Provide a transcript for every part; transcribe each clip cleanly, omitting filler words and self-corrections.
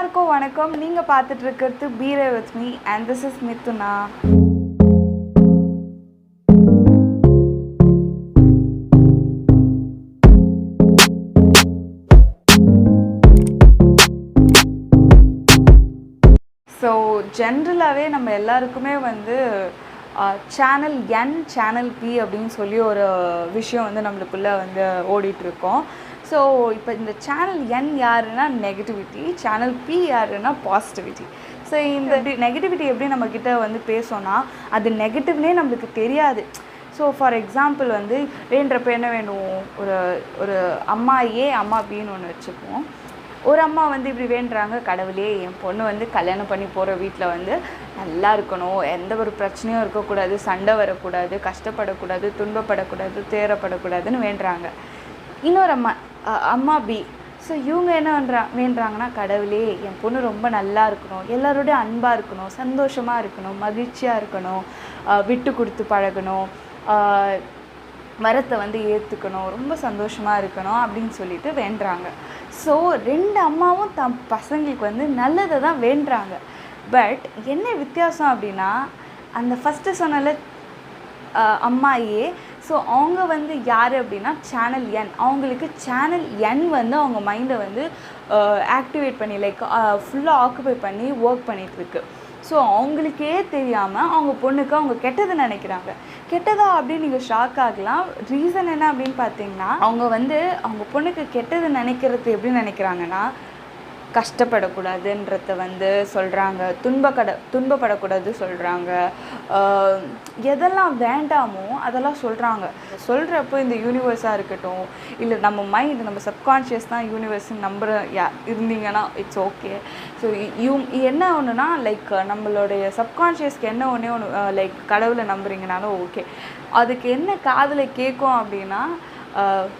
எல்லாருக்கும் வணக்கம். நீங்க பார்த்துட்டு இருக்கிறது Be There With Me and this is Mithuna. So ஜென்ரலாகவே நம்ம எல்லாருக்குமே வந்து சேனல் என் சேனல் பி அப்படின்னு சொல்லி ஒரு விஷயம் வந்து நம்மளுக்குள்ளே வந்து ஓடிட்டுருக்கோம். ஸோ இப்போ இந்த சேனல் என் யாருன்னா நெகட்டிவிட்டி, சேனல் பி யாருன்னா பாசிட்டிவிட்டி. ஸோ இந்த நெகட்டிவிட்டி எப்படி நம்மக்கிட்ட வந்து பேசோன்னா அது நெகட்டிவ்னே நம்மளுக்கு தெரியாது. ஸோ ஃபார் எக்ஸாம்பிள் வந்து வேண்டப்போ என்ன வேணும், ஒரு அம்மா ஏ அம்மா பின்னு ஒன்று வச்சுப்போம். ஒரு அம்மா வந்து இப்படி வேண்டுறாங்க, கடவுளே என் பொண்ணு வந்து கல்யாணம் பண்ணி போகிற வீட்டில் வந்து நல்லா இருக்கணும், எந்த ஒரு பிரச்சனையும் இருக்கக்கூடாது, சண்டை வரக்கூடாது, கஷ்டப்படக்கூடாது, துன்பப்படக்கூடாது, தேரப்படக்கூடாதுன்னு வேண்டுறாங்க. இன்னொரு அம்மா பி. ஸோ இவங்க என்ன வேண்டுறாங்கன்னா, கடவுளே என் பொண்ணு ரொம்ப நல்லா இருக்கணும், எல்லாரோடையும் அன்பாக இருக்கணும், சந்தோஷமாக இருக்கணும், மகிழ்ச்சியாக இருக்கணும், விட்டு கொடுத்து பழகணும், மரத்தை வந்து ஏற்றுக்கணும், ரொம்ப சந்தோஷமாக இருக்கணும் அப்படின்னு சொல்லிட்டு வேண்டுறாங்க. ஸோ ரெண்டு அம்மாவும் தம் பசங்களுக்கு வந்து நல்லதை தான் வேண்டுறாங்க. பட் என்ன வித்தியாசம் அப்படின்னா, அந்த ஃபஸ்ட்டு சொன்னால அம்மா ஏ, ஸோ அவங்க வந்து யார் அப்படின்னா சேனல் என். அவங்களுக்கு சேனல் என் வந்து அவங்க மைண்டை வந்து ஆக்டிவேட் பண்ணி ஃபுல்லாக ஆக்குபை பண்ணி ஒர்க் பண்ணிகிட்ருக்கு. ஸோ அவங்களுக்கே தெரியாமல் அவங்க பொண்ணுக்கு அவங்க கெட்டது நினைக்கிறாங்க. கெட்டதா அப்படின்னு நீங்கள் ஷாக் ஆகலாம். ரீசன் என்ன அப்படின்னு பார்த்தீங்கன்னா, அவங்க வந்து அவங்க பொண்ணுக்கு கெட்டது நினைக்கிறது எப்படி நினைக்கிறாங்கன்னா, கஷ்டப்படக்கூடாதுன்றத வந்து சொல்கிறாங்க, துன்பப்படக்கூடாது சொல்கிறாங்க, எதெல்லாம் வேண்டாமோ அதெல்லாம் சொல்கிறாங்க. சொல்கிறப்போ இந்த யூனிவர்ஸாக இருக்கட்டும், இல்லை நம்ம மைண்ட், நம்ம சப்கான்ஷியஸ் தான் யூனிவர்ஸ்ன்னு இருந்தீங்கன்னா இட்ஸ் ஓகே. ஸோ என்ன ஒன்றுனா நம்மளுடைய சப்கான்ஷியஸ்க்கு என்ன ஒன்று கடவுளை நம்புறீங்கனாலும் ஓகே. அதுக்கு என்ன காதில் கேட்கும் அப்படின்னா,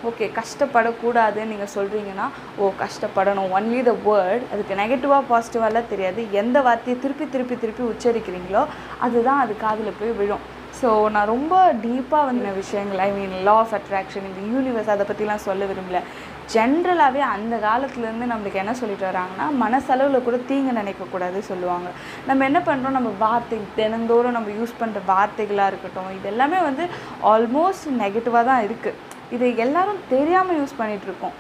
ஓகே கஷ்டப்படக்கூடாதுன்னு நீங்கள் சொல்கிறீங்கன்னா, கஷ்டப்படணும் ஒன்லி த வேர்ட். அதுக்கு நெகட்டிவாக பாசிட்டிவாலாம் தெரியாது. எந்த வார்த்தையை திருப்பி உச்சரிக்கிறீங்களோ அதுதான் அது காதில் போய் விழும். ஸோ நான் ரொம்ப டீப்பாக வந்து விஷயங்கள் லா ஆஃப் அட்ராக்ஷன், இந்த யூனிவர்ஸ், அதை பற்றிலாம் சொல்ல விரும்பல. ஜென்ரலாகவே அந்த காலத்துலேருந்து நம்மளுக்கு என்ன சொல்லிட்டு வராங்கன்னா, மனசளவில் கூட தீங்கு நினைக்கக்கூடாது சொல்லுவாங்க. நம்ம என்ன பண்ணுறோம், நம்ம வார்த்தை தினந்தோறும் நம்ம யூஸ் பண்ணுற வார்த்தைகளாக இருக்கட்டும், இது எல்லாமே வந்து ஆல்மோஸ்ட் நெகட்டிவாக தான் இருக்குது. இதை எல்லோரும் தெரியாமல் யூஸ் பண்ணிகிட்ருக்கோம்.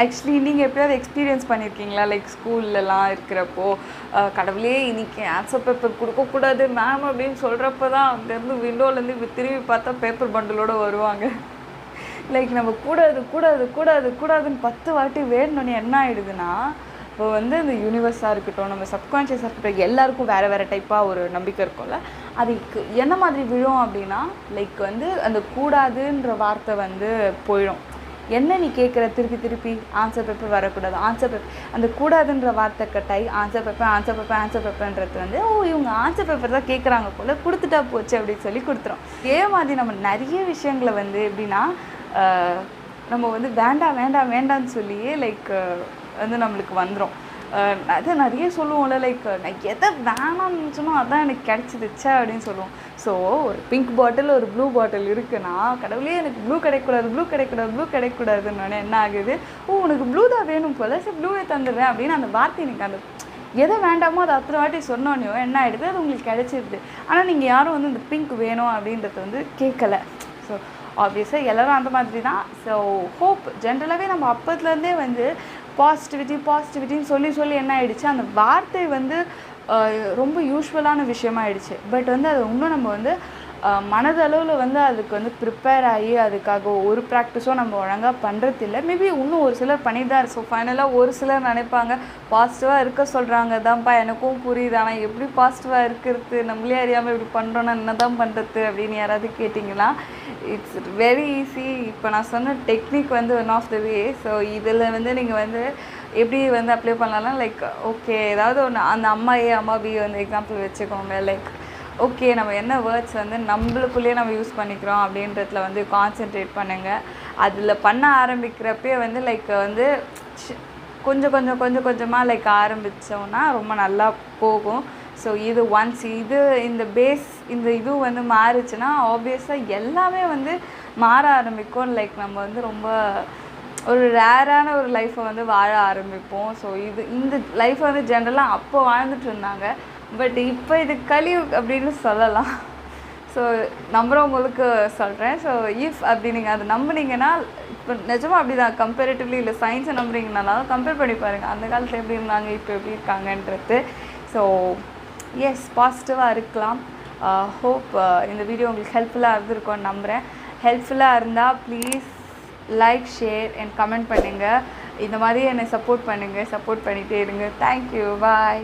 ஆக்சுவலி நீங்கள் எப்படியாவது எக்ஸ்பீரியன்ஸ் பண்ணியிருக்கீங்களா, ஸ்கூல்லலாம் இருக்கிறப்போ, கடவுளே இன்றைக்கி ஆன்சர் பேப்பர் கொடுக்கக்கூடாது மேம் அப்படின்னு சொல்கிறப்ப தான் அங்கேருந்து விண்டோலேருந்து திரும்பி பார்த்தா பேப்பர் பண்டிலோடு வருவாங்க. நம்ம கூடாதுன்னு 10 வாட்டி வேணும்னு என்ன ஆகிடுதுன்னா, இப்போ வந்து இந்த யூனிவர்ஸாக இருக்கட்டும், நம்ம சப்கான்ஷியஸாக இருக்கட்டும், எல்லாருக்கும் வேறு டைப்பாக ஒரு நம்பிக்கை இருக்கும்ல. அதுக்கு என்ன மாதிரி விழும் அப்படின்னா, வந்து அந்த கூடாதுன்ற வார்த்தை வந்து போயிடும். என்ன நீ கேட்குற திருப்பி ஆன்சர் பேப்பர் வரக்கூடாது, ஆன்சர் பேப்பர், அந்த கூடாதுன்ற வார்த்தை கட்டாயி ஆன்சர் பேப்பர்ன்றது வந்து இவங்க ஆன்சர் பேப்பர் தான் கேட்குறாங்க போல், கொடுத்துட்டா போச்சு அப்படின்னு சொல்லி கொடுத்துரும். இதே மாதிரி நம்ம நிறைய விஷயங்களை வந்து எப்படின்னா, நம்ம வந்து வேண்டான்னு சொல்லியே வந்து நம்மளுக்கு வந்துடும். அது நிறைய சொல்லுவோம்ல, நான் எதை வேணாம்னு நினச்சோனோ அதான் எனக்கு கிடச்சிடுச்சா அப்படின்னு சொல்லுவோம். ஸோ ஒரு பிங்க் பாட்டில், ஒரு ப்ளூ பாட்டில் இருக்குன்னா, கடவுளே எனக்கு ப்ளூ கிடைக்கூடாதுன்னு என்ன ஆகுது, உனக்கு ப்ளூ தான் வேணும் போல், சரி ப்ளூவே தந்துடுறேன் அப்படின்னு அந்த வார்த்தை எனக்கு அந்த எதை வேண்டாமோ அதை அத்தனை வாட்டி சொன்னோன்னோ என்ன ஆகிடுது, அது உங்களுக்கு கிடச்சிடுது. ஆனால் நீங்கள் யாரும் வந்து இந்த பிங்க் வேணும் அப்படின்றத வந்து கேட்கலை. ஸோ ஆப்வியஸாக எல்லோரும் அந்த மாதிரி தான். ஸோ ஹோப் ஜென்ரலாகவே நம்ம அப்பத்துலேருந்தே வந்து பாசிட்டிவிட்டின்னு சொல்லி என்ன ஆகிடுச்சு, அந்த வார்த்தை வந்து ரொம்ப யூஸ்வலான விஷயமாகிடுச்சு. பட் வந்து அது இன்னும் நம்ம வந்து மனதளவில் வந்து அதுக்கு வந்து ப்ரிப்பேர் ஆகி அதுக்காக ஒரு ப்ராக்டிஸும் நம்ம ஒழுங்காக பண்ணுறதில்ல. மேபி இன்னும் ஒரு சிலர் பண்ணி தான். ஸோ ஃபைனலாக ஒரு சிலர் நினைப்பாங்க, பாசிட்டிவாக இருக்க சொல்கிறாங்க தான்ப்பா, எனக்கும் புரியுது, ஆனால் எப்படி பாசிட்டிவாக இருக்கிறது, நம்மளே அறியாமல் இப்படி பண்ணுறோன்னா என்ன தான் பண்ணுறது அப்படின்னு யாராவது கேட்டிங்கன்னா, இட்ஸ் வெரி ஈஸி. இப்போ நான் சொன்ன டெக்னிக் வந்து one of the way. So இதில் வந்து நீங்கள் வந்து எப்படி வந்து அப்ளை பண்ணலாம்னா, ஓகே ஏதாவது ஒன்று, அந்த அம்மா ஏ அம்மா பி வந்து எக்ஸாம்பிள் வச்சுக்கோங்க. ஓகே நம்ம என்ன வேர்ட்ஸ் வந்து நம்மளுக்குள்ளேயே நம்ம யூஸ் பண்ணிக்கிறோம் அப்படின்றதுல வந்து கான்சென்ட்ரேட் பண்ணுங்கள். அதில் பண்ண ஆரம்பிக்கிறப்பே வந்து வந்து கொஞ்சமாக ஆரம்பித்தோன்னா ரொம்ப நல்லா போகும். ஸோ இது ஒன்ஸ் இந்த பேஸ் இது வந்து மாறுச்சுன்னா ஆப்வியஸாக எல்லாமே வந்து மாற ஆரம்பிக்கும். நம்ம வந்து ரொம்ப ஒரு ரேரான ஒரு லைஃப்பை வந்து வாழ ஆரம்பிப்போம். ஸோ இந்த லைஃப்பை வந்து ஜென்ரலாக அப்போ வாழ்ந்துட்டு இருந்தாங்க. பட் இப்போ இது கலியுக் அப்படின்னு சொல்லலாம். ஸோ நம்புகிறவங்களுக்கு சொல்கிறேன். ஸோ இஃப் அப்படி நீங்கள் அதை நம்புனீங்கன்னா, இப்போ நிஜமாக அப்படி தான் கம்பேரிட்டிவ்லி இல்லை சயின்ஸை நம்புறீங்கனாலும் கம்பேர் பண்ணி பாருங்கள், அந்த காலத்தில் எப்படி இருந்தாங்க இப்போ எப்படி இருக்காங்கன்றது. ஸோ எஸ், பாசிட்டிவாக இருக்கலாம். ஹோப் இந்த வீடியோ உங்களுக்கு ஹெல்ப்ஃபுல்லாக இருந்திருக்கும்னு நம்புகிறேன். ஹெல்ப்ஃபுல்லாக இருந்தால் please like, share and comment பண்ணுங்கள். இந்த மாதிரி என்னை சப்போர்ட் பண்ணுங்கள். சப்போர்ட் பண்ணிகிட்டே இருங்க. தேங்க்யூ. பாய்.